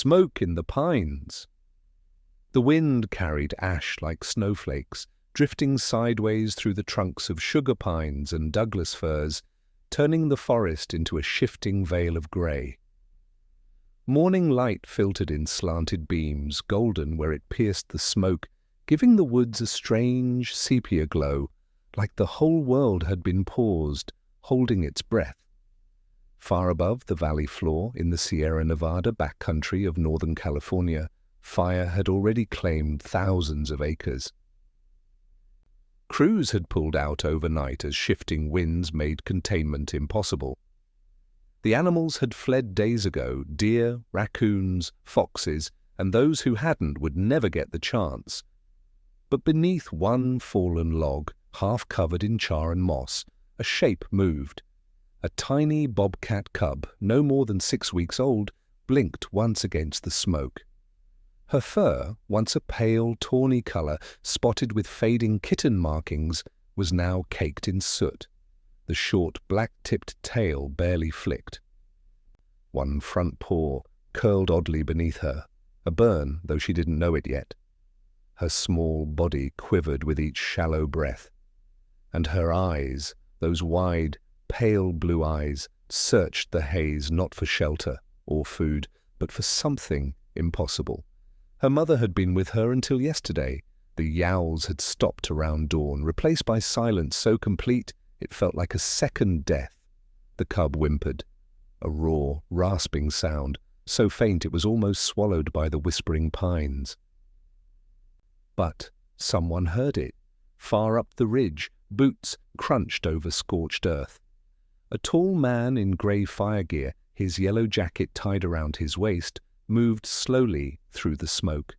Smoke in the pines! The wind carried ash like snowflakes, drifting sideways through the trunks of sugar pines and Douglas firs, turning the forest into a shifting veil of grey. Morning light filtered in slanted beams, golden where it pierced the smoke, giving the woods a strange sepia glow, like the whole world had been paused, holding its breath. Far above the valley floor, in the Sierra Nevada backcountry of Northern California, fire had already claimed thousands of acres. Crews had pulled out overnight as shifting winds made containment impossible. The animals had fled days ago, deer, raccoons, foxes, and those who hadn't would never get the chance. But beneath one fallen log, half covered in char and moss, a shape moved. A tiny bobcat cub, no more than 6 weeks old, blinked once against the smoke. Her fur, once a pale, tawny colour spotted with fading kitten markings, was now caked in soot. The short, black-tipped tail barely flicked. One front paw curled oddly beneath her, a burn, though she didn't know it yet. Her small body quivered with each shallow breath. And her eyes, those wide, pale blue eyes, searched the haze not for shelter or food, but for something impossible. Her mother had been with her until yesterday. The yowls had stopped around dawn, replaced by silence so complete it felt like a second death. The cub whimpered, a raw, rasping sound, so faint it was almost swallowed by the whispering pines. But someone heard it. Far up the ridge, boots crunched over scorched earth. A tall man in grey fire gear, his yellow jacket tied around his waist, moved slowly through the smoke.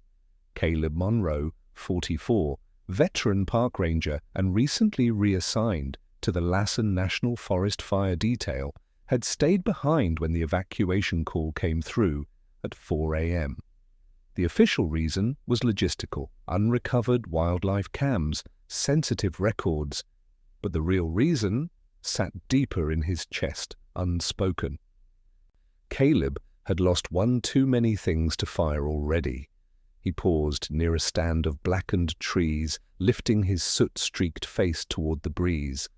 Caleb Monroe, 44, veteran park ranger and recently reassigned to the Lassen National Forest Fire Detail, had stayed behind when the evacuation call came through at 4 a.m. The official reason was logistical, unrecovered wildlife cams, sensitive records, but the real reason sat deeper in his chest, unspoken. Caleb had lost one too many things to fire already. He paused near a stand of blackened trees, lifting his soot-streaked face toward the breeze.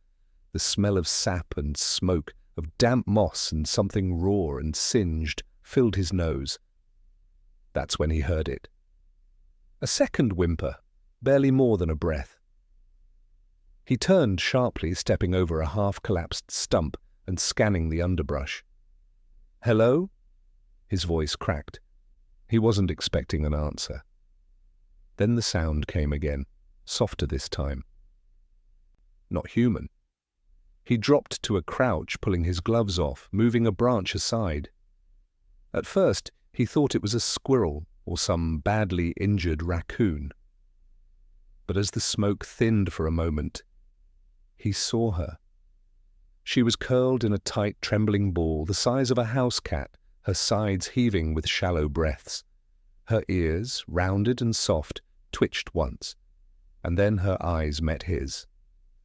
The smell of sap and smoke, of damp moss and something raw and singed, filled his nose. That's when he heard it. A second whimper, barely more than a breath. He turned sharply, stepping over a half-collapsed stump and scanning the underbrush. "Hello?" His voice cracked. He wasn't expecting an answer. Then the sound came again, softer this time. Not human. He dropped to a crouch, pulling his gloves off, moving a branch aside. At first, he thought it was a squirrel or some badly injured raccoon. But as the smoke thinned for a moment, he saw her. She was curled in a tight, trembling ball the size of a house cat, her sides heaving with shallow breaths. Her ears, rounded and soft, twitched once, and then her eyes met his.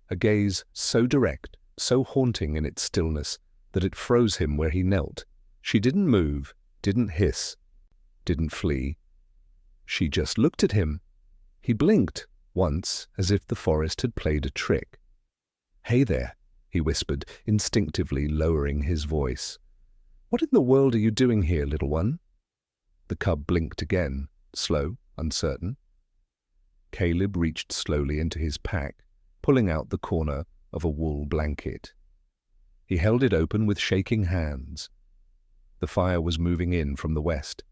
A gaze so direct, so haunting in its stillness, that it froze him where he knelt. She didn't move, didn't hiss, didn't flee. She just looked at him. He blinked, once, as if the forest had played a trick. "Hey there," he whispered, instinctively lowering his voice. "What in the world are you doing here, little one?" The cub blinked again, slow, uncertain. Caleb reached slowly into his pack, pulling out the corner of a wool blanket. He held it open with shaking hands. The fire was moving in from the west.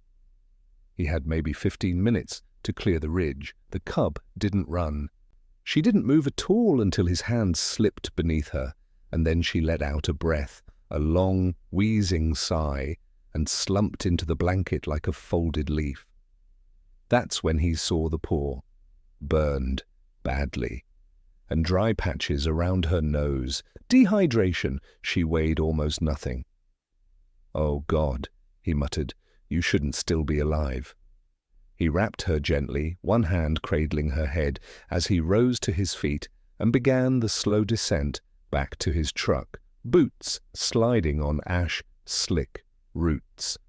He had maybe 15 minutes to clear the ridge. The cub didn't run. She didn't move at all until his hands slipped beneath her, and then she let out a breath, a long, wheezing sigh, and slumped into the blanket like a folded leaf. That's when he saw the paw, burned badly, and dry patches around her nose. Dehydration. She weighed almost nothing. "Oh, God," he muttered, "you shouldn't still be alive." He wrapped her gently, one hand cradling her head, as he rose to his feet and began the slow descent back to his truck, boots sliding on ash-slick roots.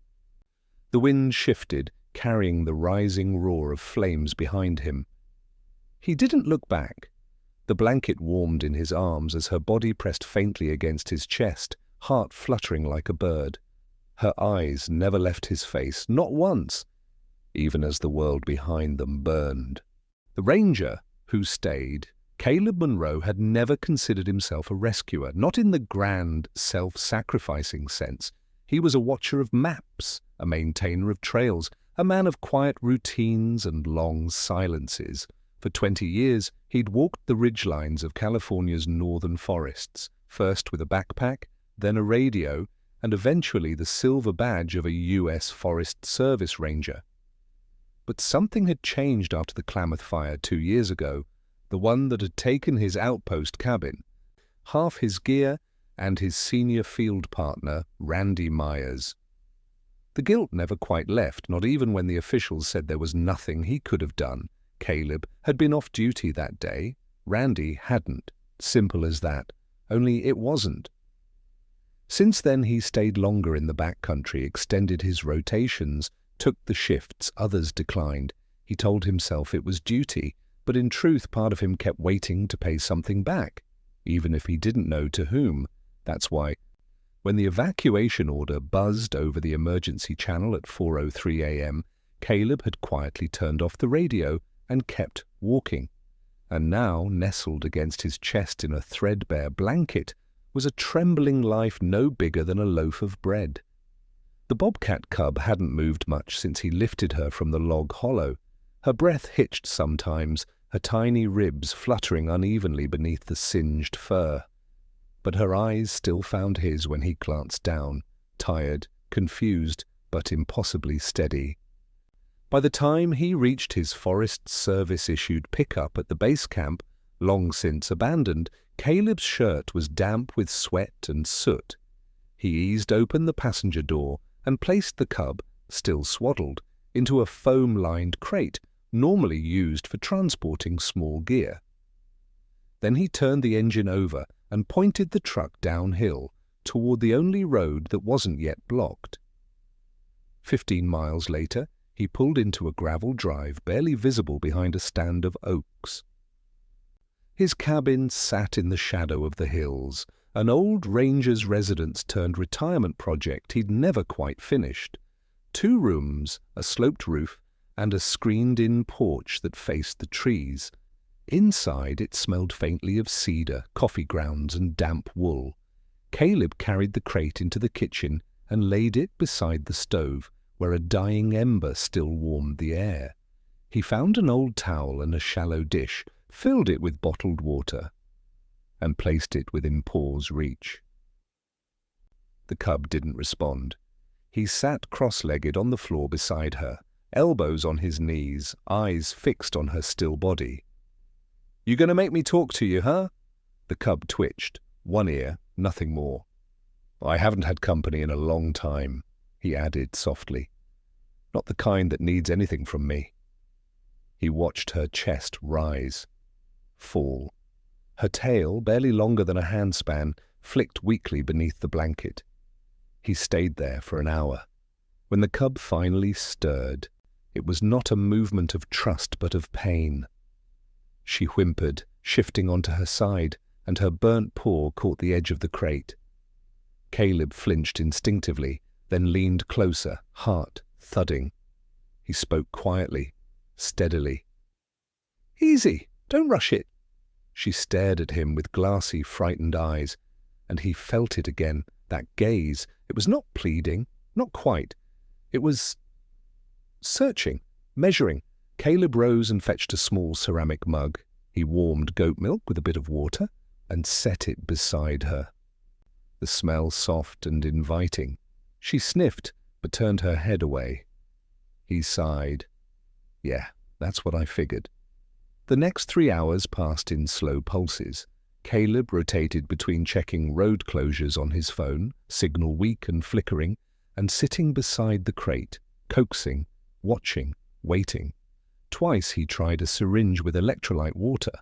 The wind shifted, carrying the rising roar of flames behind him. He didn't look back. The blanket warmed in his arms as her body pressed faintly against his chest, heart fluttering like a bird. Her eyes never left his face, not once, even as the world behind them burned. The ranger, who stayed, Caleb Monroe, had never considered himself a rescuer, not in the grand, self-sacrificing sense. He was a watcher of maps, a maintainer of trails, a man of quiet routines and long silences. For 20 years, he'd walked the ridgelines of California's northern forests, first with a backpack, then a radio, and eventually the silver badge of a U.S. Forest Service ranger. But something had changed after the Klamath fire 2 years ago, the one that had taken his outpost cabin, half his gear, and his senior field partner, Randy Myers. The guilt never quite left, not even when the officials said there was nothing he could have done. Caleb had been off duty that day. Randy hadn't. Simple as that. Only it wasn't. Since then he stayed longer in the backcountry, extended his rotations, took the shifts others declined. He told himself it was duty, but in truth part of him kept waiting to pay something back, even if he didn't know to whom. That's why, when the evacuation order buzzed over the emergency channel at 4:03 a.m., Caleb had quietly turned off the radio and kept walking. And now, nestled against his chest in a threadbare blanket, was a trembling life no bigger than a loaf of bread. The bobcat cub hadn't moved much since he lifted her from the log hollow. Her breath hitched sometimes, her tiny ribs fluttering unevenly beneath the singed fur. But her eyes still found his when he glanced down, tired, confused, but impossibly steady. By the time he reached his Forest Service-issued pickup at the base camp, long since abandoned, Caleb's shirt was damp with sweat and soot. He eased open the passenger door and placed the cub, still swaddled, into a foam-lined crate normally used for transporting small gear. Then he turned the engine over and pointed the truck downhill toward the only road that wasn't yet blocked. 15 miles later, he pulled into a gravel drive barely visible behind a stand of oaks. His cabin sat in the shadow of the hills, an old ranger's residence-turned-retirement project he'd never quite finished. 2 rooms, a sloped roof, and a screened-in porch that faced the trees. Inside it smelled faintly of cedar, coffee grounds, and damp wool. Caleb carried the crate into the kitchen and laid it beside the stove, where a dying ember still warmed the air. He found an old towel and a shallow dish, filled it with bottled water, and placed it within Paw's reach. The cub didn't respond. He sat cross-legged on the floor beside her, elbows on his knees, eyes fixed on her still body. "You gonna make me talk to you, huh?" The cub twitched, one ear, nothing more. "I haven't had company in a long time," he added softly. "Not the kind that needs anything from me." He watched her chest rise, fall. Her tail, barely longer than a handspan, flicked weakly beneath the blanket. He stayed there for an hour. When the cub finally stirred, it was not a movement of trust but of pain. She whimpered, shifting onto her side, and her burnt paw caught the edge of the crate. Caleb flinched instinctively, then leaned closer, heart thudding. He spoke quietly, steadily. "Easy, don't rush it." She stared at him with glassy, frightened eyes, and he felt it again, that gaze. It was not pleading, not quite. It was searching, measuring. Caleb rose and fetched a small ceramic mug. He warmed goat milk with a bit of water and set it beside her. The smell soft and inviting. She sniffed, but turned her head away. He sighed. "Yeah, that's what I figured." The next 3 hours passed in slow pulses. Caleb rotated between checking road closures on his phone, signal weak and flickering, and sitting beside the crate, coaxing, watching, waiting. Twice he tried a syringe with electrolyte water.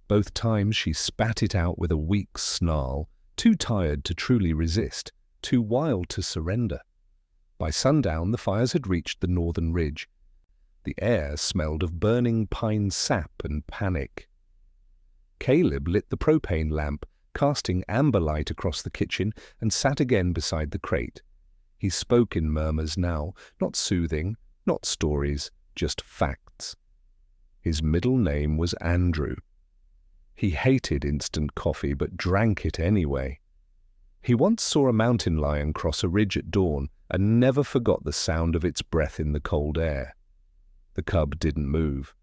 Both times she spat it out with a weak snarl, too tired to truly resist, too wild to surrender. By sundown, the fires had reached the northern ridge. The air smelled of burning pine sap and panic. Caleb lit the propane lamp, casting amber light across the kitchen, and sat again beside the crate. He spoke in murmurs now, not soothing, not stories, just facts. His middle name was Andrew. He hated instant coffee, but drank it anyway. He once saw a mountain lion cross a ridge at dawn and never forgot the sound of its breath in the cold air. The cub didn't move.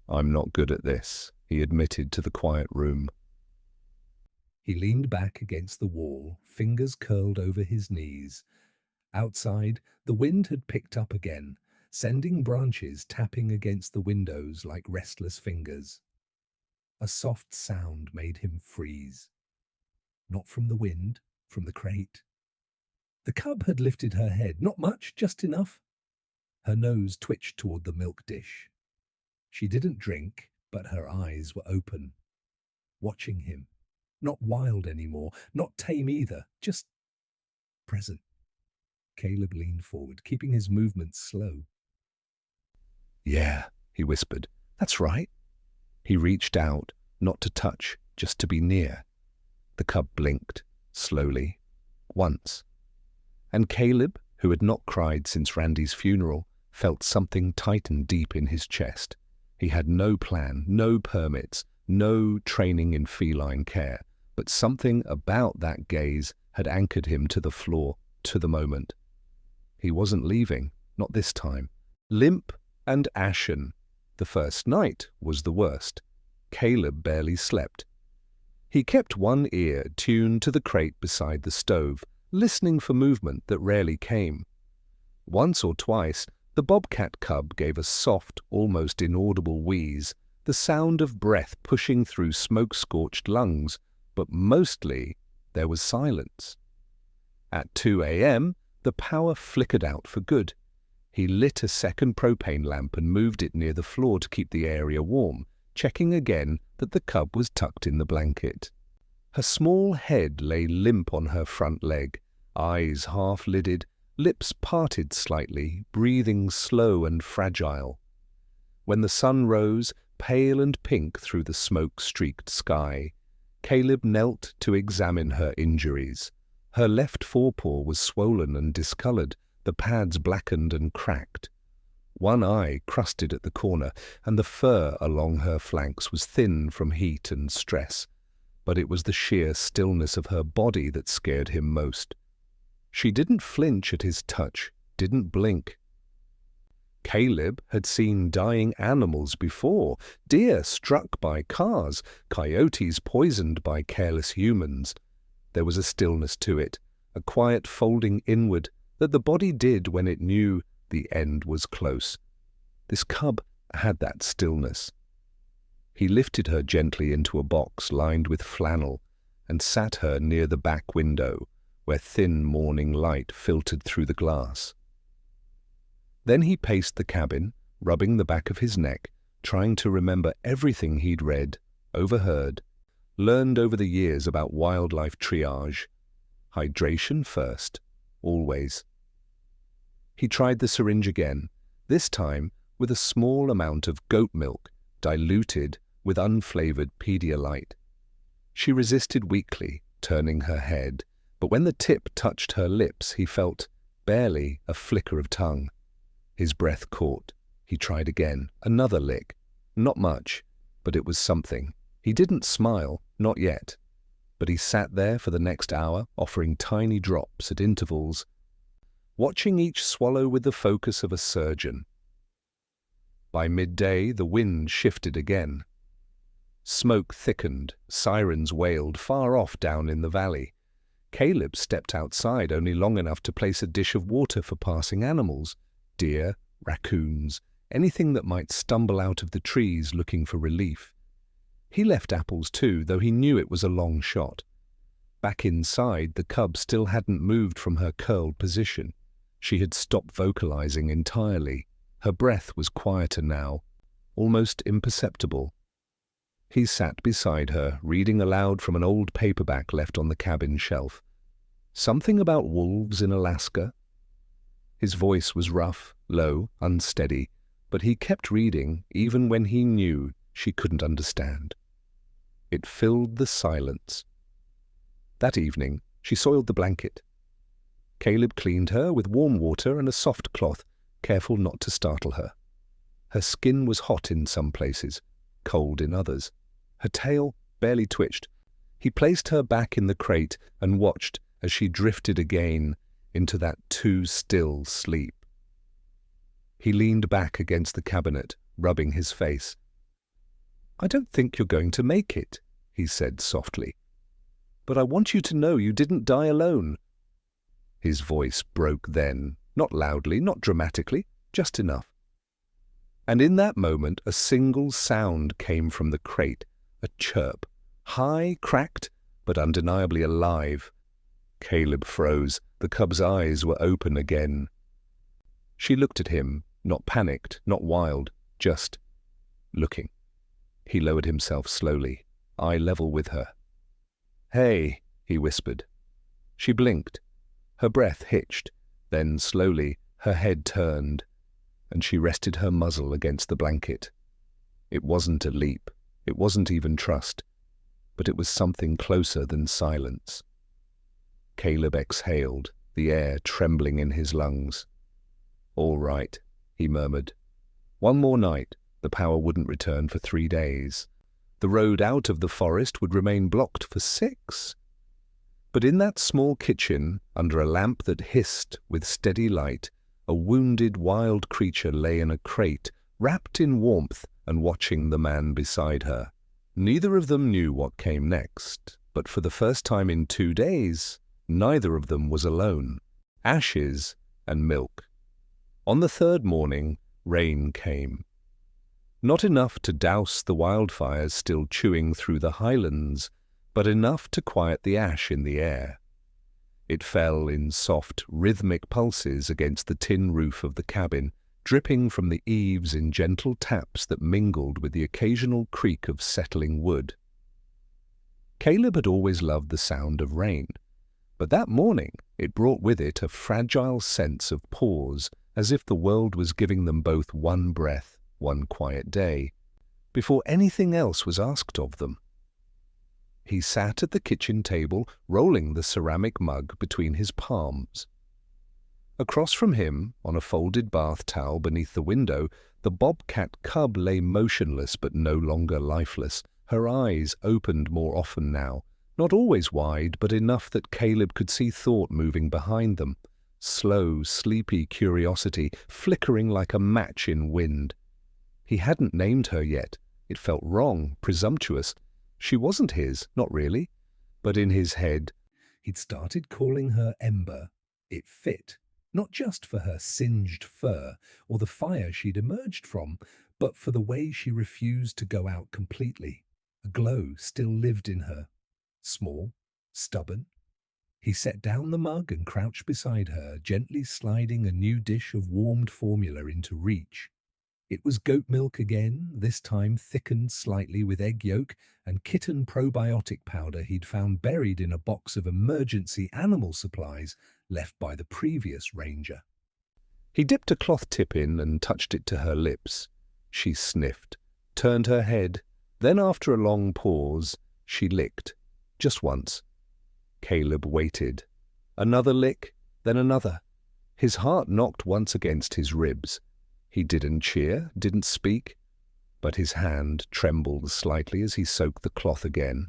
"I'm not good at this," he admitted to the quiet room. He leaned back against the wall, fingers curled over his knees. Outside, the wind had picked up again, sending branches tapping against the windows like restless fingers. A soft sound made him freeze. Not from the wind, from the crate. The cub had lifted her head, not much, just enough. Her nose twitched toward the milk dish. She didn't drink, but her eyes were open, watching him. Not wild anymore, not tame either, just present. Caleb leaned forward, keeping his movements slow. "Yeah," he whispered. "That's right." He reached out, not to touch, just to be near. The cub blinked, slowly, once. And Caleb, who had not cried since Randy's funeral, felt something tighten deep in his chest. He had no plan, no permits, no training in feline care, but something about that gaze had anchored him to the floor, to the moment. He wasn't leaving, not this time. Limp and ashen. The first night was the worst. Caleb barely slept. He kept one ear tuned to the crate beside the stove, listening for movement that rarely came. Once or twice, the bobcat cub gave a soft, almost inaudible wheeze, the sound of breath pushing through smoke-scorched lungs, but mostly there was silence. At 2 a.m., the power flickered out for good. He lit a second propane lamp and moved it near the floor to keep the area warm, checking again that the cub was tucked in the blanket. Her small head lay limp on her front leg, eyes half-lidded, lips parted slightly, breathing slow and fragile. When the sun rose, pale and pink through the smoke-streaked sky, Caleb knelt to examine her injuries. Her left forepaw was swollen and discolored, the pads blackened and cracked. One eye crusted at the corner, and the fur along her flanks was thin from heat and stress. But it was the sheer stillness of her body that scared him most. She didn't flinch at his touch, didn't blink. Caleb had seen dying animals before, deer struck by cars, coyotes poisoned by careless humans. There was a stillness to it, a quiet folding inward that the body did when it knew the end was close. This cub had that stillness. He lifted her gently into a box lined with flannel and sat her near the back window, where thin morning light filtered through the glass. Then he paced the cabin, rubbing the back of his neck, trying to remember everything he'd read, overheard, learned over the years about wildlife triage. Hydration first, always. He tried the syringe again, this time with a small amount of goat milk, diluted with unflavored Pedialyte. She resisted weakly, turning her head, but when the tip touched her lips, he felt, barely, a flicker of tongue. His breath caught. He tried again, another lick. Not much, but it was something. He didn't smile, not yet. But he sat there for the next hour, offering tiny drops at intervals, watching each swallow with the focus of a surgeon. By midday, the wind shifted again. Smoke thickened, sirens wailed far off down in the valley. Caleb stepped outside only long enough to place a dish of water for passing animals, deer, raccoons, anything that might stumble out of the trees looking for relief. He left apples too, though he knew it was a long shot. Back inside, the cub still hadn't moved from her curled position. She had stopped vocalizing entirely. Her breath was quieter now, almost imperceptible. He sat beside her, reading aloud from an old paperback left on the cabin shelf. Something about wolves in Alaska. His voice was rough, low, unsteady, but he kept reading even when he knew she couldn't understand. It filled the silence. That evening, she soiled the blanket. Caleb cleaned her with warm water and a soft cloth, careful not to startle her. Her skin was hot in some places, cold in others. Her tail barely twitched. He placed her back in the crate and watched as she drifted again into that too-still sleep. He leaned back against the cabinet, rubbing his face. "I don't think you're going to make it," he said softly. "But I want you to know you didn't die alone." His voice broke then, not loudly, not dramatically, just enough. And in that moment a single sound came from the crate, a chirp, high, cracked, but undeniably alive. Caleb froze. The cub's eyes were open again. She looked at him, not panicked, not wild, just looking. He lowered himself slowly, eye level with her. "Hey," he whispered. She blinked. Her breath hitched, then slowly her head turned, and she rested her muzzle against the blanket. It wasn't a leap, it wasn't even trust, but it was something closer than silence. Caleb exhaled, the air trembling in his lungs. "All right," he murmured. One more night, the power wouldn't return for 3 days. The road out of the forest would remain blocked for 6. But in that small kitchen, under a lamp that hissed with steady light, a wounded wild creature lay in a crate, wrapped in warmth and watching the man beside her. Neither of them knew what came next, but for the first time in 2 days, neither of them was alone. Ashes and milk. On the 3rd morning, rain came. Not enough to douse the wildfires still chewing through the highlands, but enough to quiet the ash in the air. It fell in soft, rhythmic pulses against the tin roof of the cabin, dripping from the eaves in gentle taps that mingled with the occasional creak of settling wood. Caleb had always loved the sound of rain, but that morning it brought with it a fragile sense of pause, as if the world was giving them both one breath, one quiet day, before anything else was asked of them. He sat at the kitchen table, rolling the ceramic mug between his palms. Across from him, on a folded bath towel beneath the window, the bobcat cub lay motionless but no longer lifeless, her eyes opened more often now, not always wide, but enough that Caleb could see thought moving behind them, slow, sleepy curiosity, flickering like a match in wind. He hadn't named her yet. It felt wrong, presumptuous. She wasn't his, not really, but in his head, he'd started calling her Ember. It fit, not just for her singed fur or the fire she'd emerged from, but for the way she refused to go out completely. A glow still lived in her. Small, stubborn. He set down the mug and crouched beside her, gently sliding a new dish of warmed formula into reach. It was goat milk again, this time thickened slightly with egg yolk and kitten probiotic powder he'd found buried in a box of emergency animal supplies left by the previous ranger. He dipped a cloth tip in and touched it to her lips. She sniffed, turned her head, then after a long pause, she licked, just once. Caleb waited. Another lick, then another. His heart knocked once against his ribs. He didn't cheer, didn't speak, but his hand trembled slightly as he soaked the cloth again.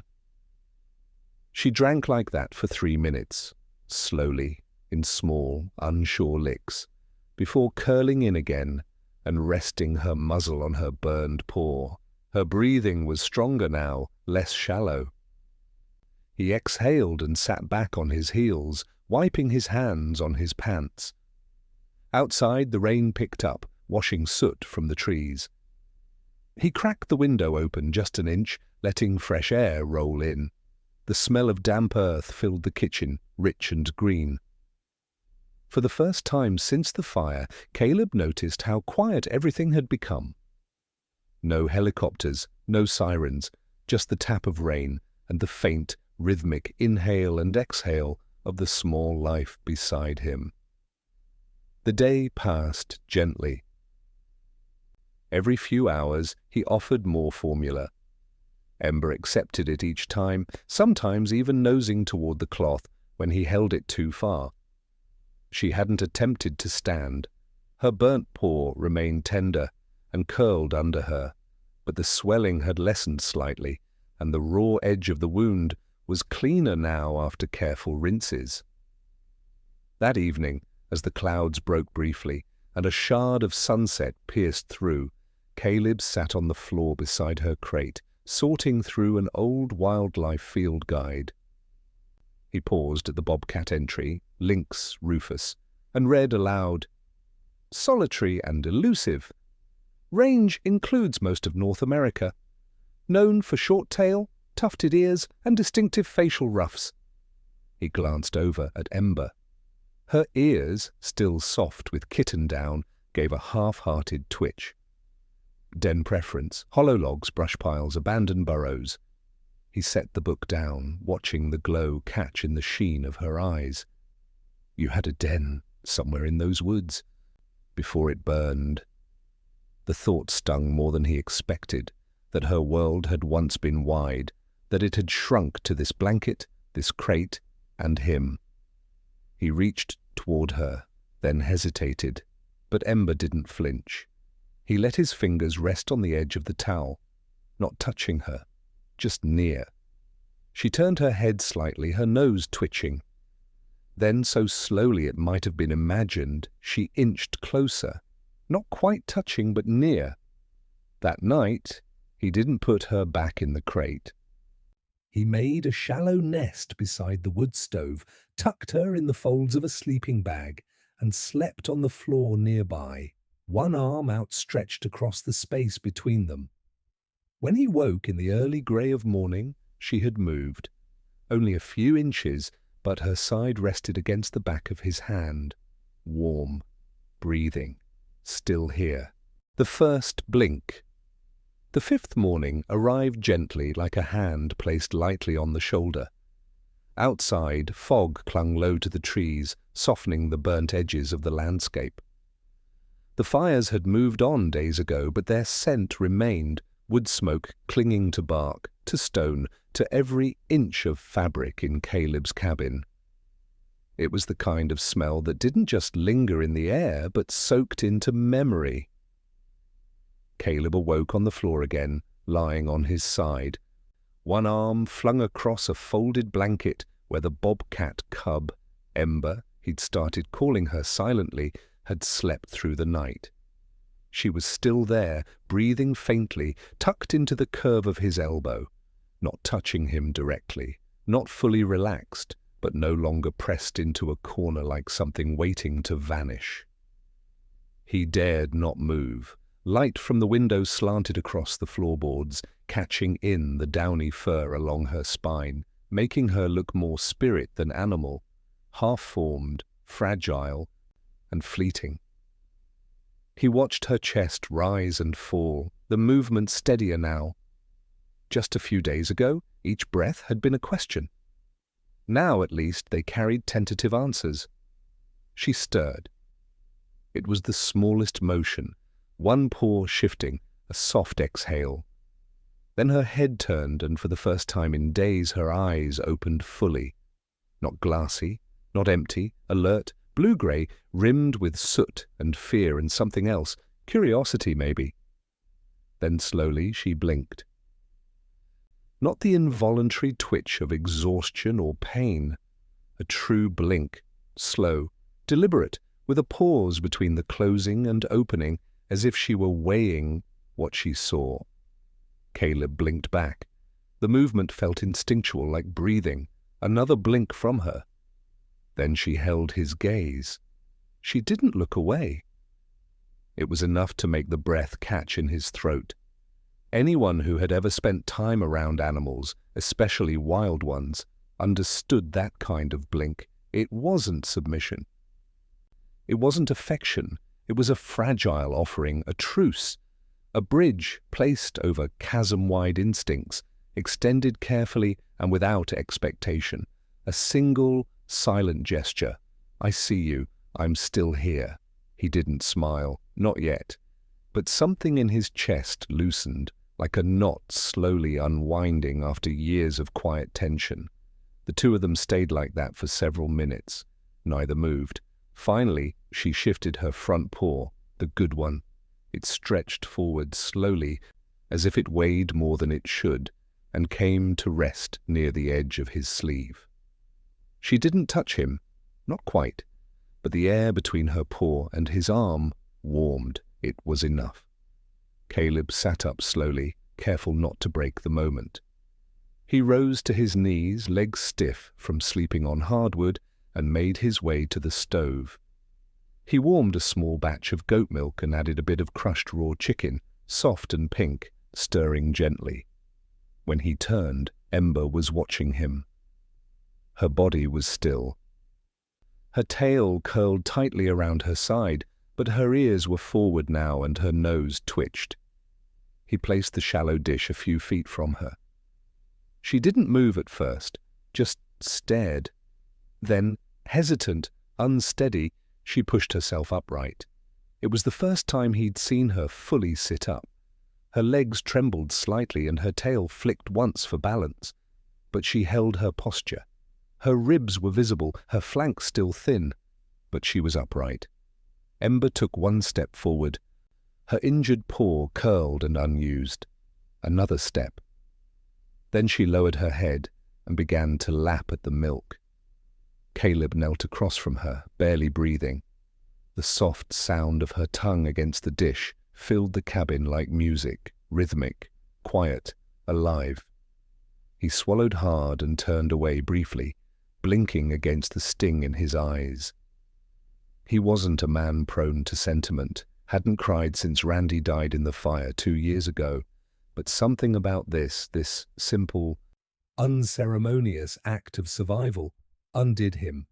She drank like that for 3 minutes, slowly, in small, unsure licks, before curling in again and resting her muzzle on her burned paw. Her breathing was stronger now, less shallow. He exhaled and sat back on his heels, wiping his hands on his pants. Outside, the rain picked up, washing soot from the trees. He cracked the window open just an inch, letting fresh air roll in. The smell of damp earth filled the kitchen, rich and green. For the first time since the fire, Caleb noticed how quiet everything had become. No helicopters, no sirens, just the tap of rain and the faint, rhythmic inhale and exhale of the small life beside him. The day passed gently. Every few hours he offered more formula. Ember accepted it each time, sometimes even nosing toward the cloth when he held it too far. She hadn't attempted to stand. Her burnt paw remained tender and curled under her, but the swelling had lessened slightly, and the raw edge of the wound was cleaner now after careful rinses. That evening, as the clouds broke briefly and a shard of sunset pierced through, Caleb sat on the floor beside her crate, sorting through an old wildlife field guide. He paused at the Bobcat entry, Lynx rufus, and read aloud, "Solitary and elusive. Range includes most of North America. Known for short tail, tufted ears, and distinctive facial ruffs." He glanced over at Ember. Her ears, still soft with kitten down, gave a half-hearted twitch. Den preference, hollow logs, brush piles, abandoned burrows. He set the book down, watching the glow catch in the sheen of her eyes. You had a den somewhere in those woods, before it burned. The thought stung more than he expected, that her world had once been wide, that it had shrunk to this blanket, this crate, and him. He reached toward her, then hesitated, but Ember didn't flinch. He let his fingers rest on the edge of the towel, not touching her, just near. She turned her head slightly, her nose twitching. Then, so slowly it might have been imagined, she inched closer, not quite touching but near. That night, he didn't put her back in the crate. He made a shallow nest beside the wood stove, tucked her in the folds of a sleeping bag, and slept on the floor nearby, one arm outstretched across the space between them. When he woke in the early grey of morning, she had moved. Only a few inches, but her side rested against the back of his hand. Warm, breathing, still here. The first blink. The fifth morning arrived gently like a hand placed lightly on the shoulder. Outside, fog clung low to the trees, softening the burnt edges of the landscape. The fires had moved on days ago, but their scent remained, wood smoke clinging to bark, to stone, to every inch of fabric in Caleb's cabin. It was the kind of smell that didn't just linger in the air, but soaked into memory. Caleb awoke on the floor again, lying on his side, one arm flung across a folded blanket where the bobcat cub, Ember, he'd started calling her silently, had slept through the night. She was still there, breathing faintly, tucked into the curve of his elbow, not touching him directly, not fully relaxed, but no longer pressed into a corner like something waiting to vanish. He dared not move. Light from the window slanted across the floorboards, catching in the downy fur along her spine, making her look more spirit than animal, half-formed, fragile, and fleeting. He watched her chest rise and fall, the movement steadier now. Just a few days ago, each breath had been a question. Now, at least, they carried tentative answers. She stirred. It was the smallest motion, one paw shifting, a soft exhale. Then her head turned, and for the first time in days her eyes opened fully. Not glassy, not empty, alert, blue-grey, rimmed with soot and fear and something else, curiosity maybe. Then slowly she blinked. Not the involuntary twitch of exhaustion or pain. A true blink, slow, deliberate, with a pause between the closing and opening, as if she were weighing what she saw. Caleb blinked back. The movement felt instinctual, like breathing. Another blink from her. Then she held his gaze. She didn't look away. It was enough to make the breath catch in his throat. Anyone who had ever spent time around animals, especially wild ones, understood that kind of blink. It wasn't submission. It wasn't affection. It was a fragile offering, a truce, a bridge placed over chasm-wide instincts, extended carefully and without expectation. A single, silent gesture. I see you. I'm still here. He didn't smile, not yet, but something in his chest loosened, like a knot slowly unwinding after years of quiet tension. The two of them stayed like that for several minutes. Neither moved. Finally, she shifted her front paw, the good one. It stretched forward slowly, as if it weighed more than it should, and came to rest near the edge of his sleeve. She didn't touch him, not quite, but the air between her paw and his arm warmed. It was enough. Caleb sat up slowly, careful not to break the moment. He rose to his knees, legs stiff from sleeping on hardwood, and made his way to the stove. He warmed a small batch of goat milk and added a bit of crushed raw chicken, soft and pink, stirring gently. When he turned, Ember was watching him. Her body was still. Her tail curled tightly around her side, but her ears were forward now and her nose twitched. He placed the shallow dish a few feet from her. She didn't move at first, just stared. Then, hesitant, unsteady, she pushed herself upright. It was the first time he'd seen her fully sit up. Her legs trembled slightly and her tail flicked once for balance, but she held her posture. Her ribs were visible, her flanks still thin, but she was upright. Ember took one step forward. Her injured paw curled and unused. Another step. Then she lowered her head and began to lap at the milk. Caleb knelt across from her, barely breathing. The soft sound of her tongue against the dish filled the cabin like music, rhythmic, quiet, alive. He swallowed hard and turned away briefly, blinking against the sting in his eyes. He wasn't a man prone to sentiment, hadn't cried since Randy died in the fire 2 years ago, but something about this simple, unceremonious act of survival undid him.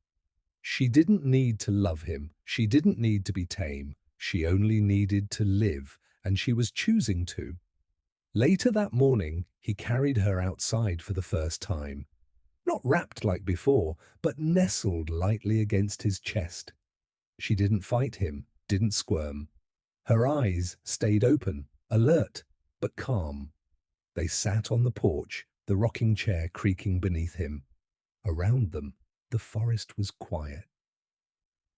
She didn't need to love him, she didn't need to be tame, she only needed to live, and she was choosing to. Later that morning, he carried her outside for the first time. Not wrapped like before, but nestled lightly against his chest. She didn't fight him, didn't squirm. Her eyes stayed open, alert, but calm. They sat on the porch, the rocking chair creaking beneath him. Around them, the forest was quiet.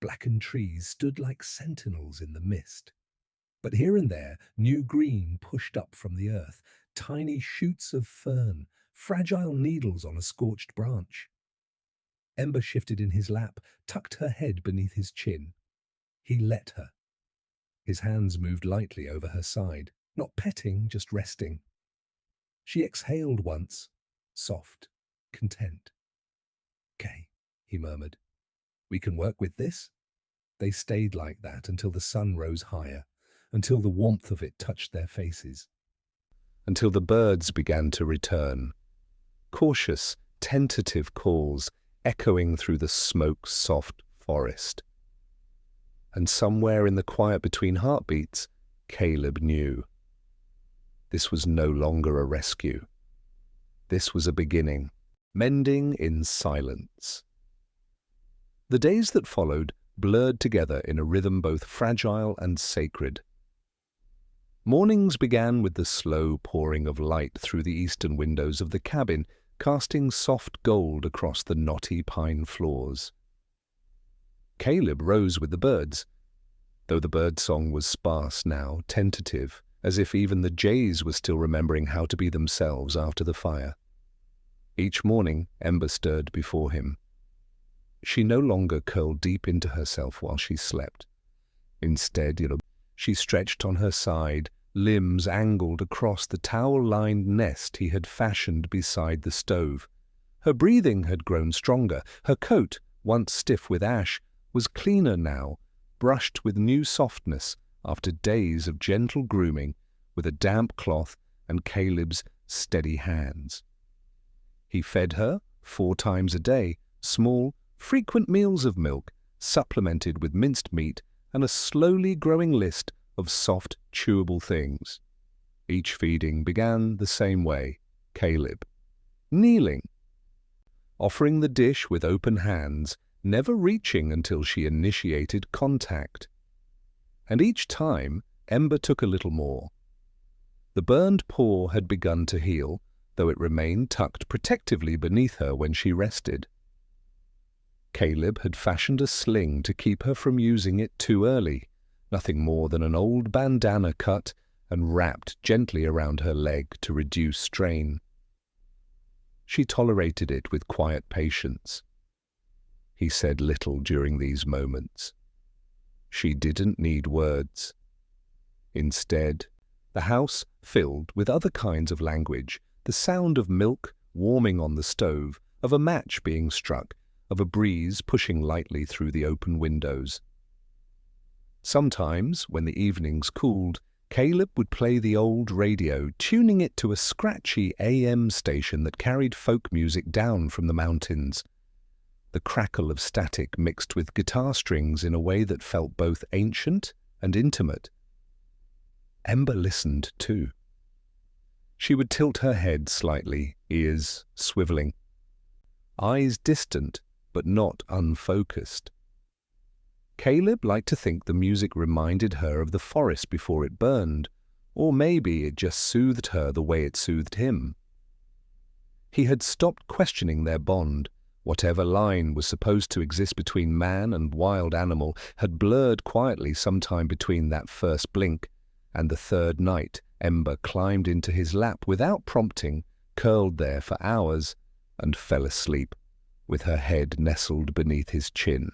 Blackened trees stood like sentinels in the mist. But here and there, new green pushed up from the earth, tiny shoots of fern, fragile needles on a scorched branch. Ember shifted in his lap, tucked her head beneath his chin. He let her. His hands moved lightly over her side, not petting, just resting. She exhaled once, soft, content. "Okay," he murmured. "We can work with this?" They stayed like that until the sun rose higher, until the warmth of it touched their faces. Until the birds began to return. Cautious, tentative calls echoing through the smoke-soft forest. And somewhere in the quiet between heartbeats, Caleb knew. This was no longer a rescue. This was a beginning, mending in silence. The days that followed blurred together in a rhythm both fragile and sacred. Mornings began with the slow pouring of light through the eastern windows of the cabin, casting soft gold across the knotty pine floors. Caleb rose with the birds, though the birdsong was sparse now, tentative, as if even the jays were still remembering how to be themselves after the fire. Each morning, Ember stirred before him. She no longer curled deep into herself while she slept. Instead, she stretched on her side, limbs angled across the towel-lined nest he had fashioned beside the stove. Her breathing had grown stronger. Her coat, once stiff with ash, was cleaner now, brushed with new softness after days of gentle grooming with a damp cloth and Caleb's steady hands. He fed her 4 times a day, small, frequent meals of milk, supplemented with minced meat and a slowly growing list of soft, chewable things. Each feeding began the same way, Caleb, kneeling, offering the dish with open hands, never reaching until she initiated contact. and each time Ember took a little more. The burned paw had begun to heal, though it remained tucked protectively beneath her when she rested. Caleb had fashioned a sling to keep her from using it too early, nothing more than an old bandana cut and wrapped gently around her leg to reduce strain. She tolerated it with quiet patience. He said little during these moments. She didn't need words. Instead, the house filled with other kinds of language, the sound of milk warming on the stove, of a match being struck, of a breeze pushing lightly through the open windows. Sometimes, when the evenings cooled, Caleb would play the old radio, tuning it to a scratchy AM station that carried folk music down from the mountains. The crackle of static mixed with guitar strings in a way that felt both ancient and intimate. Ember listened too. She would tilt her head slightly, ears swiveling, eyes distant but not unfocused. Caleb liked to think the music reminded her of the forest before it burned, or maybe it just soothed her the way it soothed him. He had stopped questioning their bond. Whatever line was supposed to exist between man and wild animal had blurred quietly sometime between that first blink and the third night Ember climbed into his lap without prompting, curled there for hours, and fell asleep, with her head nestled beneath his chin.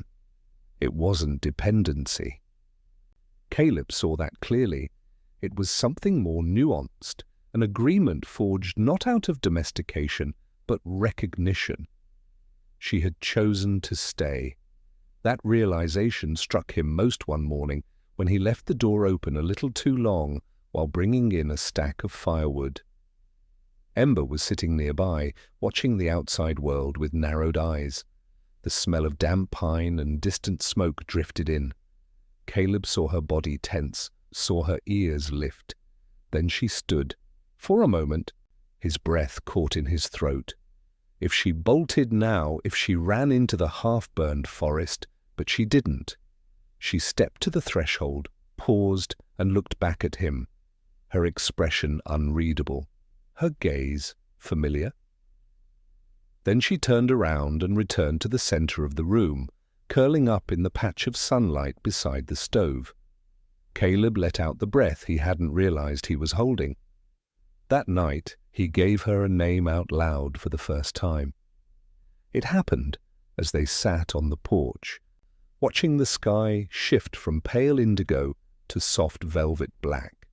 It wasn't dependency. Caleb saw that clearly. It was something more nuanced, an agreement forged not out of domestication, but recognition. She had chosen to stay. That realization struck him most one morning when he left the door open a little too long while bringing in a stack of firewood. Ember was sitting nearby, watching the outside world with narrowed eyes. The smell of damp pine and distant smoke drifted in. Caleb saw her body tense, saw her ears lift. Then she stood. For a moment, his breath caught in his throat. If she bolted now, if she ran into the half-burned forest, but she didn't. She stepped to the threshold, paused, and looked back at him, her expression unreadable, her gaze familiar. Then she turned around and returned to the center of the room, curling up in the patch of sunlight beside the stove. Caleb let out the breath he hadn't realized he was holding. That night, he gave her a name out loud for the first time. It happened as they sat on the porch, watching the sky shift from pale indigo to soft velvet black.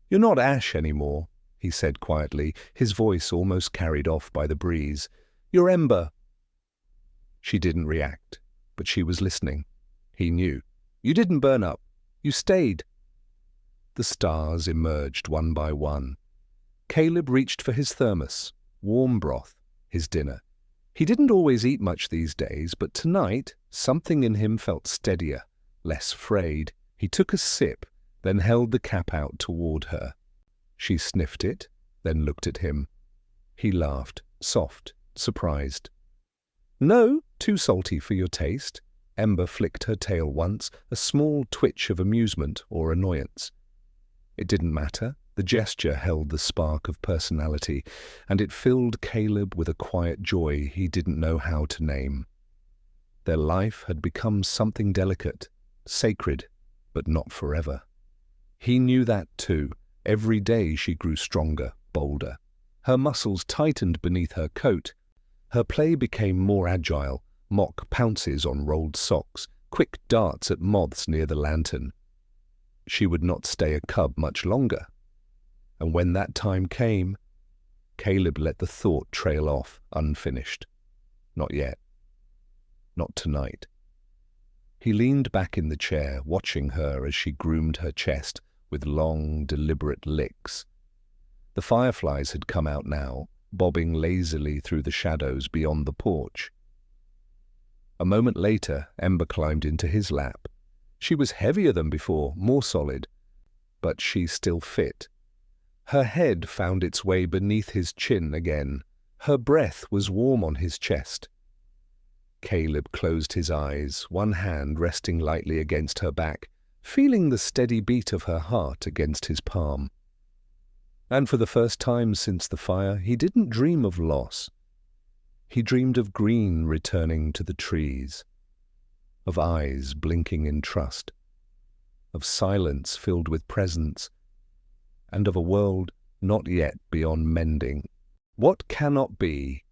"You're not Ash anymore," he said quietly, his voice almost carried off by the breeze. "You're Ember." She didn't react, but she was listening. He knew. "You didn't burn up. You stayed." The stars emerged one by one. Caleb reached for his thermos, warm broth, his dinner. He didn't always eat much these days, but tonight something in him felt steadier, less frayed. He took a sip, then held the cap out toward her. She sniffed it, then looked at him. He laughed, soft, surprised. "No, too salty for your taste." Ember flicked her tail once, a small twitch of amusement or annoyance. It didn't matter. The gesture held the spark of personality, and it filled Caleb with a quiet joy he didn't know how to name. Their life had become something delicate, sacred, but not forever. He knew that too. Every day she grew stronger, bolder. Her muscles tightened beneath her coat. Her play became more agile, mock pounces on rolled socks, quick darts at moths near the lantern. She would not stay a cub much longer. And when that time came, Caleb let the thought trail off, unfinished. Not yet. Not tonight. He leaned back in the chair, watching her as she groomed her chest with long, deliberate licks. The fireflies had come out now, bobbing lazily through the shadows beyond the porch. A moment later, Ember climbed into his lap. She was heavier than before, more solid, but she still fit. Her head found its way beneath his chin again. Her breath was warm on his chest. Caleb closed his eyes, one hand resting lightly against her back, feeling the steady beat of her heart against his palm. And for the first time since the fire, he didn't dream of loss. He dreamed of green returning to the trees, of eyes blinking in trust, of silence filled with presence, and of a world not yet beyond mending. What cannot be?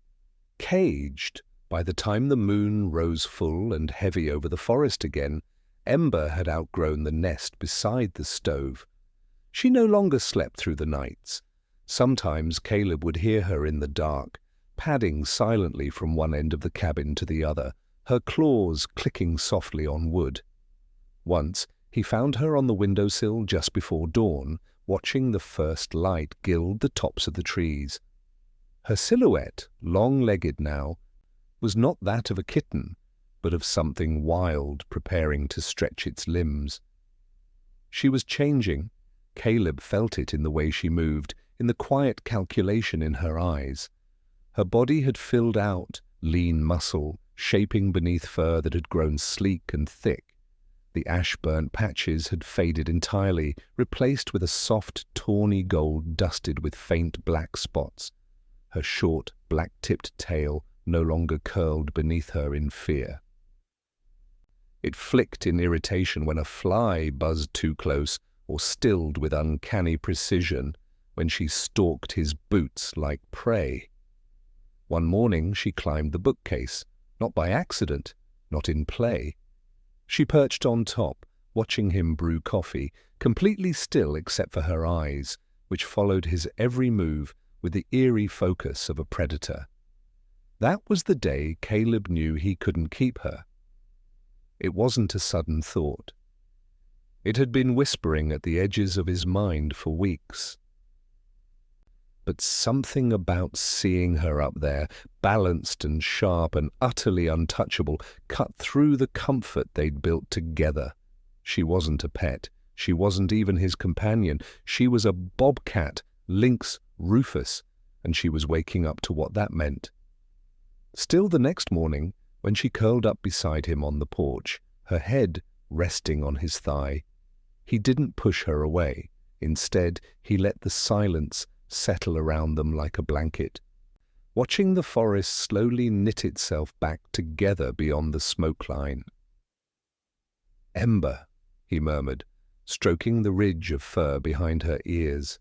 Caged, by the time the moon rose full and heavy over the forest again, Ember had outgrown the nest beside the stove. She no longer slept through the nights. Sometimes Caleb would hear her in the dark, padding silently from one end of the cabin to the other, her claws clicking softly on wood. Once he found her on the windowsill just before dawn, watching the first light gild the tops of the trees. Her silhouette, long-legged now, was not that of a kitten, but of something wild preparing to stretch its limbs. She was changing. Caleb felt it in the way she moved, in the quiet calculation in her eyes. Her body had filled out, lean muscle, shaping beneath fur that had grown sleek and thick. The ash-burnt patches had faded entirely, replaced with a soft, tawny gold dusted with faint black spots. Her short, black-tipped tail no longer curled beneath her in fear. It flicked in irritation when a fly buzzed too close, or stilled with uncanny precision when she stalked his boots like prey. One morning she climbed the bookcase, not by accident, not in play. She perched on top, watching him brew coffee, completely still except for her eyes, which followed his every move with the eerie focus of a predator. That was the day Caleb knew he couldn't keep her. It wasn't a sudden thought. It had been whispering at the edges of his mind for weeks. But something about seeing her up there, balanced and sharp and utterly untouchable, cut through the comfort they'd built together. She wasn't a pet. She wasn't even his companion. She was a bobcat, lynx Rufus, and she was waking up to what that meant. Still the next morning, when she curled up beside him on the porch, her head resting on his thigh, he didn't push her away. Instead, he let the silence settle around them like a blanket, watching the forest slowly knit itself back together beyond the smoke line. "Ember," he murmured, stroking the ridge of fur behind her ears.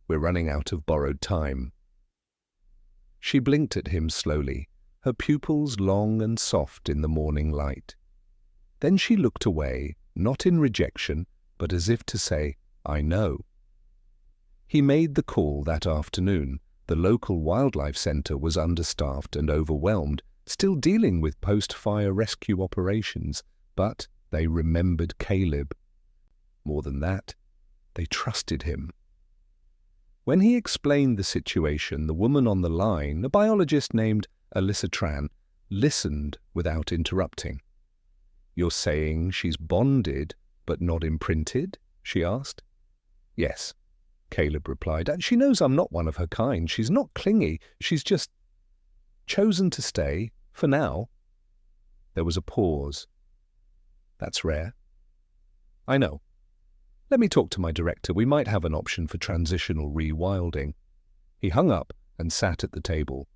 "We're running out of borrowed time." She blinked at him slowly, her pupils long and soft in the morning light. Then she looked away, not in rejection, but as if to say, "I know." He made the call that afternoon. The local wildlife center was understaffed and overwhelmed, still dealing with post-fire rescue operations, but they remembered Caleb. More than that, they trusted him. When he explained the situation, the woman on the line, a biologist named Alyssa Tran, listened without interrupting. "You're saying she's bonded but not imprinted?" she asked. "Yes," Caleb replied. "And she knows I'm not one of her kind. She's not clingy. She's just chosen to stay, for now." There was a pause. "That's rare." "I know. Let me talk to my director. We might have an option for transitional rewilding." He hung up and sat at the table,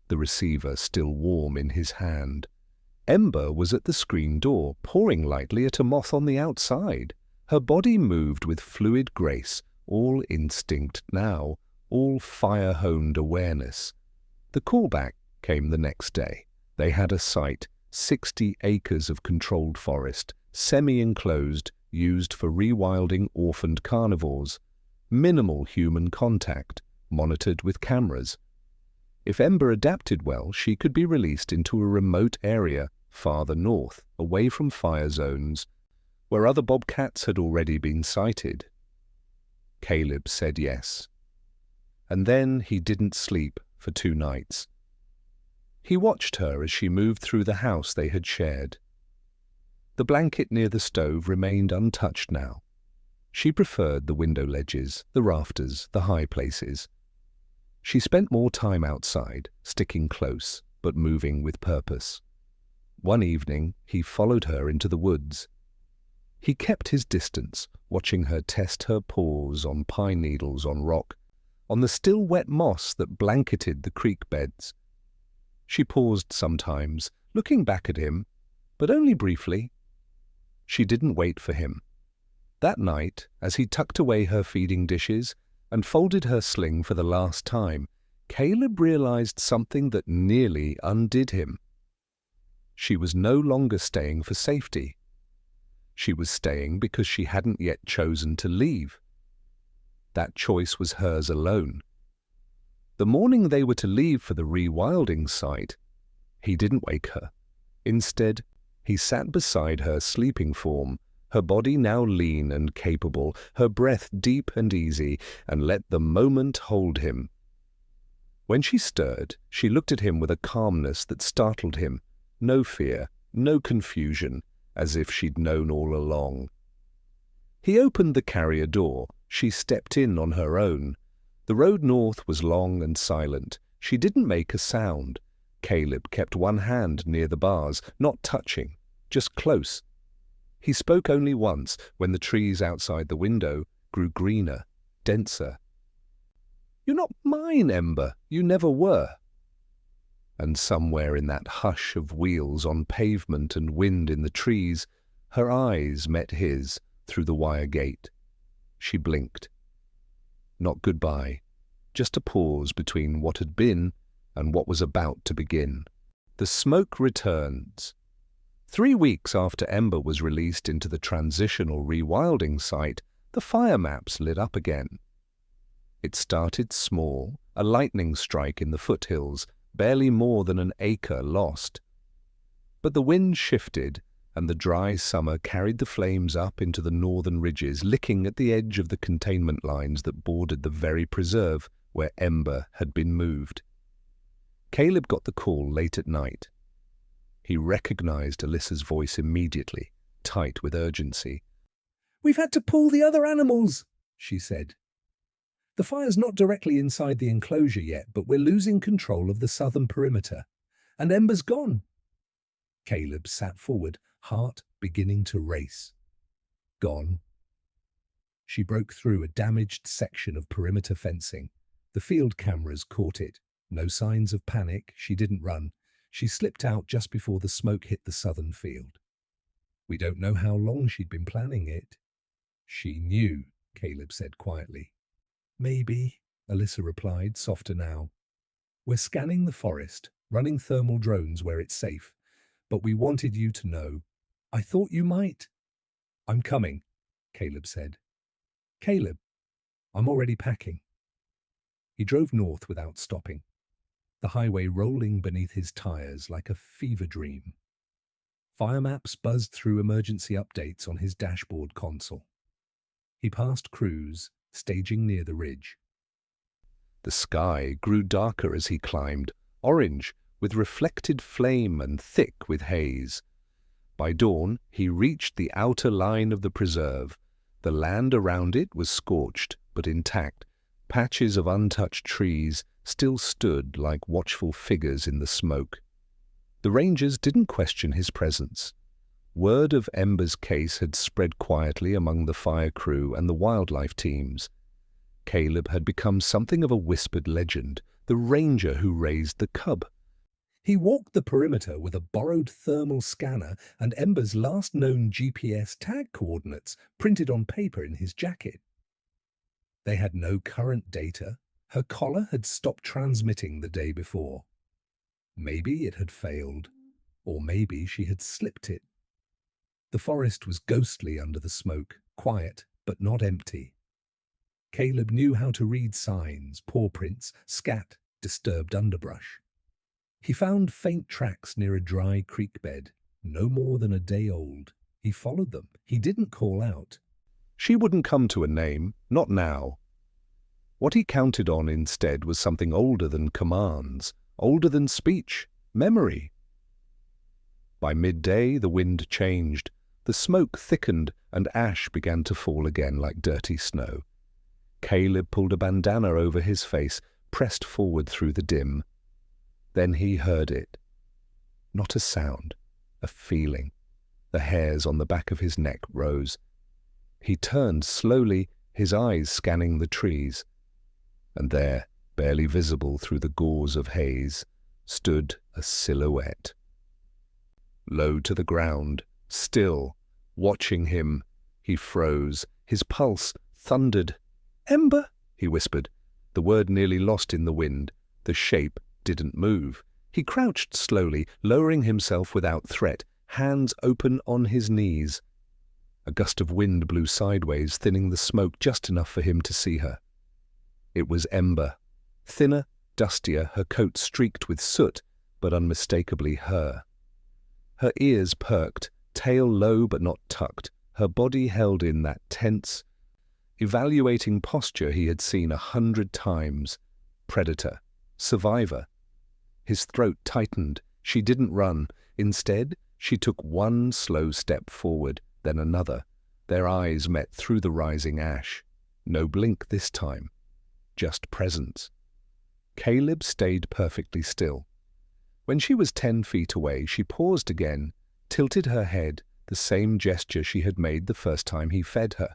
the receiver still warm in his hand. Ember was at the screen door, pawing lightly at a moth on the outside. Her body moved with fluid grace, all instinct now, all fire-honed awareness. The callback came the next day. They had a site, 60 acres of controlled forest, semi-enclosed, used for rewilding orphaned carnivores. Minimal human contact, monitored with cameras. If Ember adapted well, she could be released into a remote area farther north, away from fire zones, where other bobcats had already been sighted. Caleb said yes. And then he didn't sleep for 2 nights. He watched her as she moved through the house they had shared. The blanket near the stove remained untouched now. She preferred the window ledges, the rafters, the high places. She spent more time outside, sticking close, but moving with purpose. One evening, he followed her into the woods. He kept his distance, watching her test her paws on pine needles on rock, on the still wet moss that blanketed the creek beds. She paused sometimes, looking back at him, but only briefly. She didn't wait for him. That night, as he tucked away her feeding dishes and folded her sling for the last time, Caleb realized something that nearly undid him. She was no longer staying for safety. She was staying because she hadn't yet chosen to leave. That choice was hers alone. The morning they were to leave for the rewilding site, he didn't wake her. Instead, he sat beside her sleeping form, her body now lean and capable, her breath deep and easy, and let the moment hold him. When she stirred, she looked at him with a calmness that startled him. No fear, no confusion, as if she'd known all along. He opened the carrier door. She stepped in on her own. The road north was long and silent. She didn't make a sound. Caleb kept one hand near the bars, not touching, just close. He spoke only once, when the trees outside the window grew greener, denser. "You're not mine, Ember. You never were." And somewhere in that hush of wheels on pavement and wind in the trees, her eyes met his through the wire gate. She blinked. Not goodbye, just a pause between what had been and what was about to begin. The smoke returns. 3 weeks after Ember was released into the transitional rewilding site, the fire maps lit up again. It started small, a lightning strike in the foothills, barely more than an acre lost. But the wind shifted, and the dry summer carried the flames up into the northern ridges, licking at the edge of the containment lines that bordered the very preserve where Ember had been moved. Caleb got the call late at night. He recognized Alyssa's voice immediately, tight with urgency. "We've had to pull the other animals," she said. "The fire's not directly inside the enclosure yet, but we're losing control of the southern perimeter. And Ember's gone." Caleb sat forward, heart beginning to race. Gone. She broke through a damaged section of perimeter fencing. The field cameras caught it. No signs of panic. She didn't run. She slipped out just before the smoke hit the southern field. "We don't know how long she'd been planning it." "She knew," Caleb said quietly. "Maybe," Alyssa replied, softer now. "We're scanning the forest, running thermal drones where it's safe. But we wanted you to know. I thought you might." "I'm coming," Caleb said. "Caleb, I'm already packing." He drove north without stopping, the highway rolling beneath his tires like a fever dream. Fire maps buzzed through emergency updates on his dashboard console. He passed crews, staging near the ridge. The sky grew darker as he climbed, orange with reflected flame and thick with haze. By dawn, he reached the outer line of the preserve. The land around it was scorched, but intact. Patches of untouched trees still stood like watchful figures in the smoke. The rangers didn't question his presence. Word of Ember's case had spread quietly among the fire crew and the wildlife teams. Caleb had become something of a whispered legend, the ranger who raised the cub. He walked the perimeter with a borrowed thermal scanner and Ember's last known GPS tag coordinates printed on paper in his jacket. They had no current data. Her collar had stopped transmitting the day before. Maybe it had failed, or maybe she had slipped it. The forest was ghostly under the smoke, quiet but not empty. Caleb knew how to read signs, paw prints, scat, disturbed underbrush. He found faint tracks near a dry creek bed, no more than a day old. He followed them. He didn't call out. She wouldn't come to a name, not now. What he counted on instead was something older than commands, older than speech, memory. By midday, the wind changed. The smoke thickened and ash began to fall again like dirty snow. Caleb pulled a bandana over his face, pressed forward through the dim. Then he heard it. Not a sound, a feeling. The The hairs on the back of his neck rose. He turned slowly, his eyes scanning the trees. And there, barely visible through the gauze of haze, stood a silhouette. Low to the ground, still, watching him, he froze. His pulse thundered. "Ember!" he whispered, the word nearly lost in the wind. The shape didn't move. He crouched slowly, lowering himself without threat, hands open on his knees. A gust of wind blew sideways, thinning the smoke just enough for him to see her. It was Ember. Thinner, dustier, her coat streaked with soot, but unmistakably her. Her ears perked, tail low but not tucked, her body held in that tense, evaluating posture he had seen 100 times. Predator. Survivor. His throat tightened. She didn't run. Instead, she took one slow step forward, then another. Their eyes met through the rising ash. No blink this time. Just presence. Caleb stayed perfectly still. When she was 10 feet away, she paused again, tilted her head, the same gesture she had made the first time he fed her.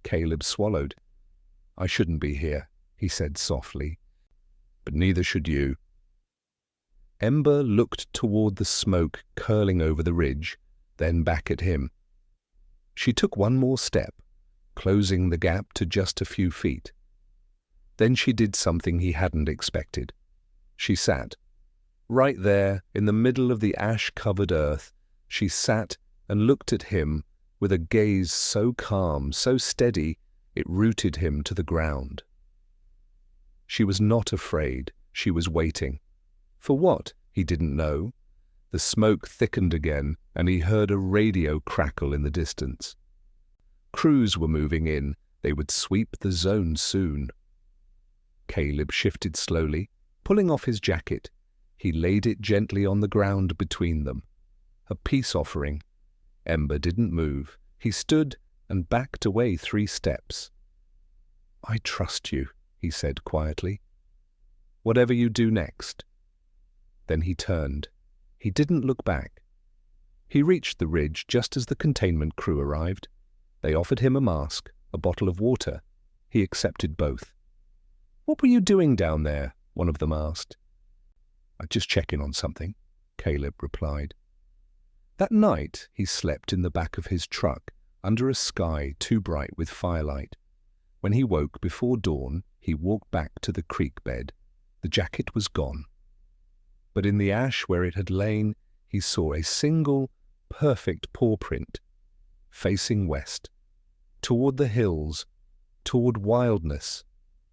Caleb swallowed. "I shouldn't be here," he said softly. "But neither should you." Ember looked toward the smoke curling over the ridge, then back at him. She took one more step, closing the gap to just a few feet. Then she did something he hadn't expected. She sat. Right there, in the middle of the ash-covered earth, she sat and looked at him with a gaze so calm, so steady, it rooted him to the ground. She was not afraid. She was waiting. For what? He didn't know. The smoke thickened again, and he heard a radio crackle in the distance. Crews were moving in. They would sweep the zone soon. Caleb shifted slowly, pulling off his jacket. He laid it gently on the ground between them. A peace offering. Ember didn't move. He stood and backed away 3 steps. "I trust you," he said quietly. "Whatever you do next." Then he turned. He didn't look back. He reached the ridge just as the containment crew arrived. They offered him a mask, a bottle of water. He accepted both. "What were you doing down there?" one of them asked. "I'm just checking on something," Caleb replied. That night he slept in the back of his truck, under a sky too bright with firelight. When he woke before dawn, he walked back to the creek bed. The jacket was gone. But in the ash where it had lain, he saw a single, perfect paw print, facing west, toward the hills, toward wildness,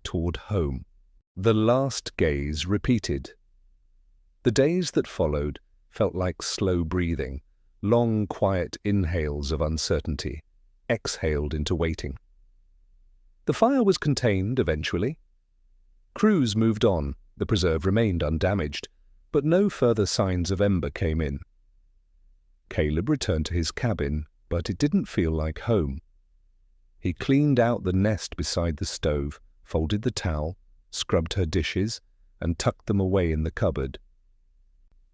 toward home. The last gaze repeated. The days that followed felt like slow breathing, long, quiet inhales of uncertainty, exhaled into waiting. The fire was contained eventually. Crews moved on. The preserve remained undamaged, but no further signs of Ember came in. Caleb returned to his cabin, but it didn't feel like home. He cleaned out the nest beside the stove, folded the towel, scrubbed her dishes, and tucked them away in the cupboard.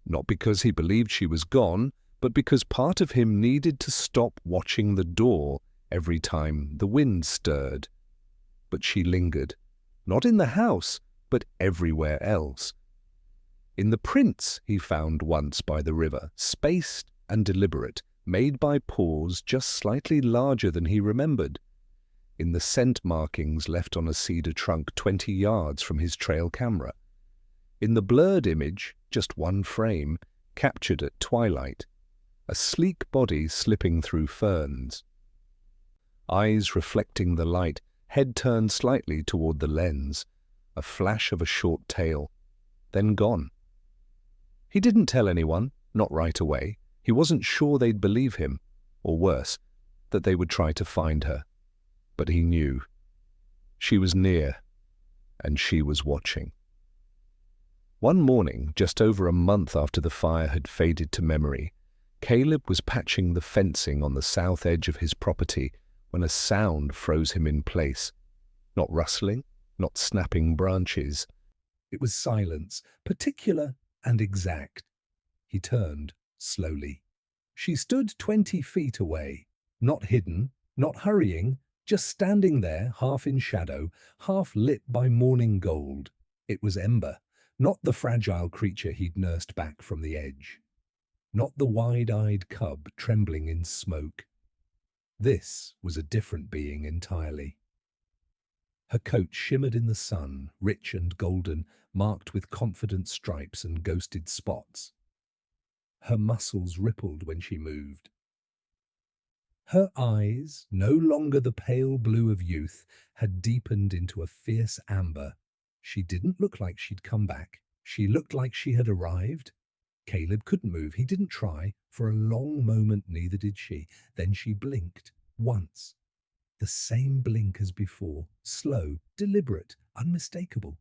Not because he believed she was gone, but because part of him needed to stop watching the door every time the wind stirred. But she lingered, not in the house, but everywhere else. In the prints he found once by the river, spaced and deliberate, made by paws just slightly larger than he remembered. In the scent markings left on a cedar trunk 20 yards from his trail camera. In the blurred image, just one frame, captured at twilight, a sleek body slipping through ferns. Eyes reflecting the light, head turned slightly toward the lens, a flash of a short tail, then gone. He didn't tell anyone, not right away. He wasn't sure they'd believe him, or worse, that they would try to find her. But he knew. She was near, and she was watching. One morning, just over a month after the fire had faded to memory, Caleb was patching the fencing on the south edge of his property when a sound froze him in place. Not rustling, not snapping branches. It was silence, particular and exact. He turned slowly. She stood 20 feet away, not hidden, not hurrying, just standing there, half in shadow, half lit by morning gold. It was Ember, not the fragile creature he'd nursed back from the edge, not the wide-eyed cub trembling in smoke. This was a different being entirely. Her coat shimmered in the sun, rich and golden, marked with confident stripes and ghosted spots. Her muscles rippled when she moved. Her eyes, no longer the pale blue of youth, had deepened into a fierce amber. She didn't look like she'd come back. She looked like she had arrived. Caleb couldn't move. He didn't try. For a long moment, neither did she. Then she blinked. Once. The same blink as before. Slow, deliberate, unmistakable.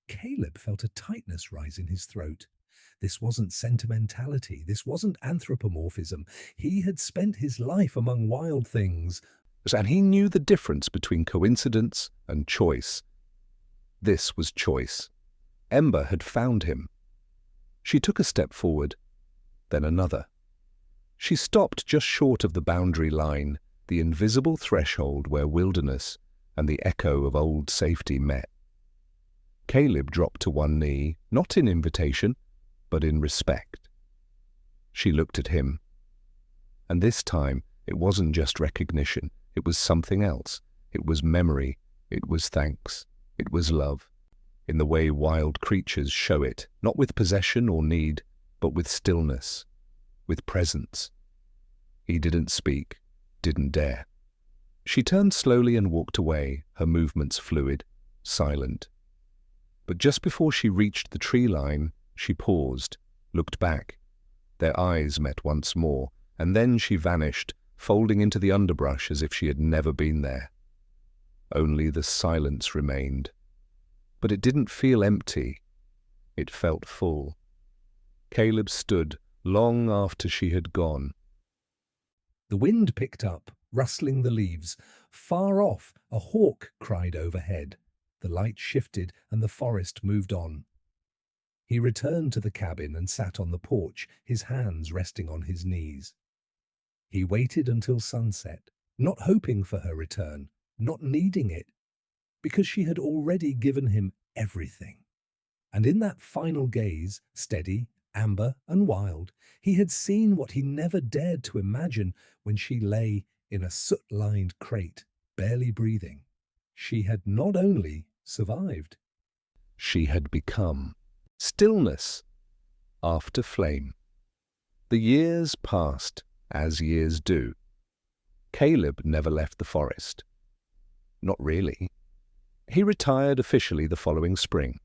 Caleb felt a tightness rise in his throat. This wasn't sentimentality. This wasn't anthropomorphism. He had spent his life among wild things, and he knew the difference between coincidence and choice. This was choice. Ember had found him. She took a step forward, then another. She stopped just short of the boundary line, the invisible threshold where wilderness and the echo of old safety met. Caleb dropped to one knee, not in invitation, but in respect. She looked at him, and this time it wasn't just recognition, it was something else. It was memory, it was thanks, it was love, in the way wild creatures show it, not with possession or need, but with stillness, with presence. He didn't speak, didn't dare. She turned slowly and walked away, her movements fluid, silent. But just before she reached the tree line, she paused, looked back. Their eyes met once more, and then she vanished, folding into the underbrush as if she had never been there. Only the silence remained. But it didn't feel empty. It felt full. Caleb stood long after she had gone. The wind picked up, rustling the leaves. Far off, a hawk cried overhead. The light shifted, and the forest moved on. He returned to the cabin and sat on the porch, his hands resting on his knees. He waited until sunset, not hoping for her return, not needing it, because she had already given him everything. And in that final gaze, steady, amber, and wild, he had seen what he never dared to imagine when she lay in a soot-lined crate, barely breathing. She had not only survived, she had become stillness after flame. The years passed, as years do. Caleb never left the forest. Not really. He retired officially the following spring,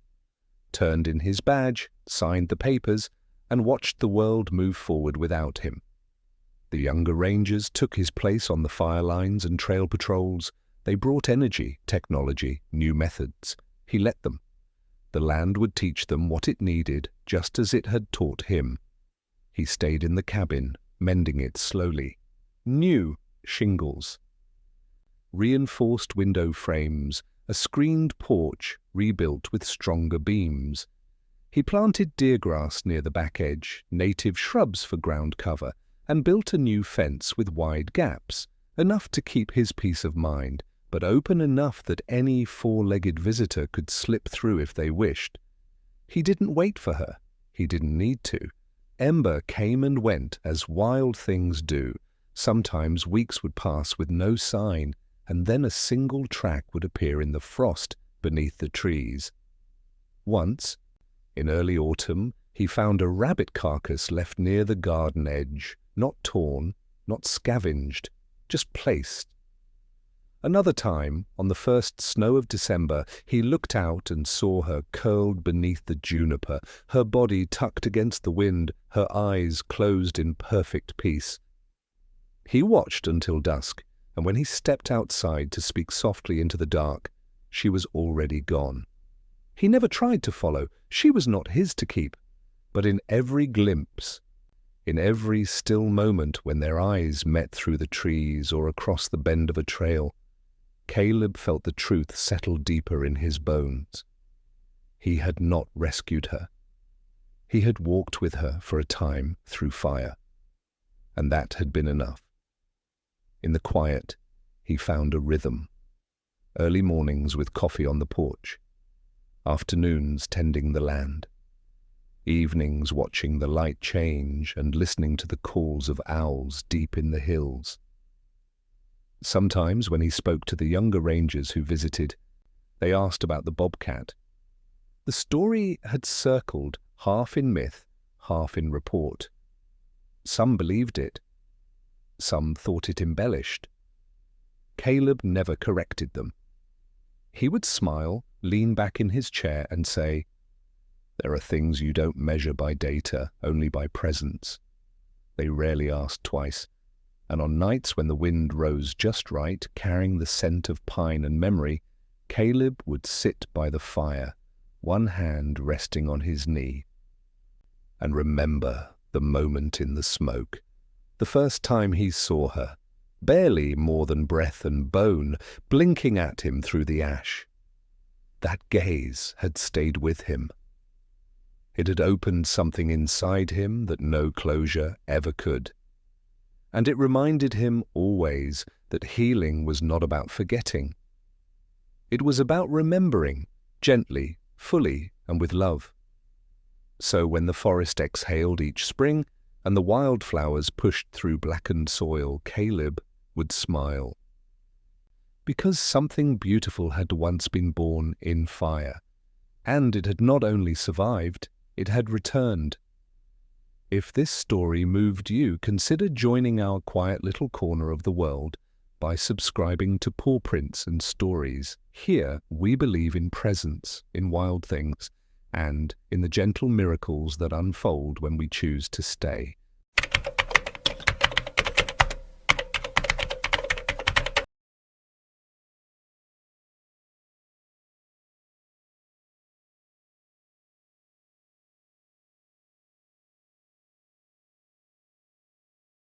turned in his badge, signed the papers, and watched the world move forward without him. The younger rangers took his place on the fire lines and trail patrols. They brought energy, technology, new methods. He let them. The land would teach them what it needed, just as it had taught him. He stayed in the cabin, mending it slowly. New shingles, reinforced window frames, a screened porch rebuilt with stronger beams. He planted deergrass near the back edge, native shrubs for ground cover, and built a new fence with wide gaps, enough to keep his peace of mind, but open enough that any four-legged visitor could slip through if they wished. He didn't wait for her. He didn't need to. Ember came and went as wild things do. Sometimes weeks would pass with no sign, and then a single track would appear in the frost beneath the trees. Once, in early autumn, he found a rabbit carcass left near the garden edge, not torn, not scavenged, just placed. Another time, on the first snow of December, he looked out and saw her curled beneath the juniper, her body tucked against the wind, her eyes closed in perfect peace. He watched until dusk, and when he stepped outside to speak softly into the dark, she was already gone. He never tried to follow. She was not his to keep. But in every glimpse, in every still moment when their eyes met through the trees or across the bend of a trail, Caleb felt the truth settle deeper in his bones. He had not rescued her. He had walked with her for a time through fire. and that had been enough. In the quiet, he found a rhythm. Early mornings with coffee on the porch, afternoons tending the land, evenings watching the light change and listening to the calls of owls deep in the hills. Sometimes when he spoke to the younger rangers who visited, they asked about the bobcat. The story had circled half in myth, half in report. Some believed it. Some thought it embellished. Caleb never corrected them. He would smile, lean back in his chair and say, "There are things you don't measure by data, only by presence." They rarely asked twice, and on nights when the wind rose just right, carrying the scent of pine and memory, Caleb would sit by the fire, one hand resting on his knee, and remember the moment in the smoke, the first time he saw her, barely more than breath and bone, blinking at him through the ash. That gaze had stayed with him. It had opened something inside him that no closure ever could. And it reminded him always that healing was not about forgetting. It was about remembering, gently, fully, and with love. So when the forest exhaled each spring, and the wildflowers pushed through blackened soil, Caleb would smile. Because something beautiful had once been born in fire, and it had not only survived, it had returned. If this story moved you, consider joining our quiet little corner of the world by subscribing to Paw Prints and Stories. Here, we believe in presence, in wild things, and in the gentle miracles that unfold when we choose to stay.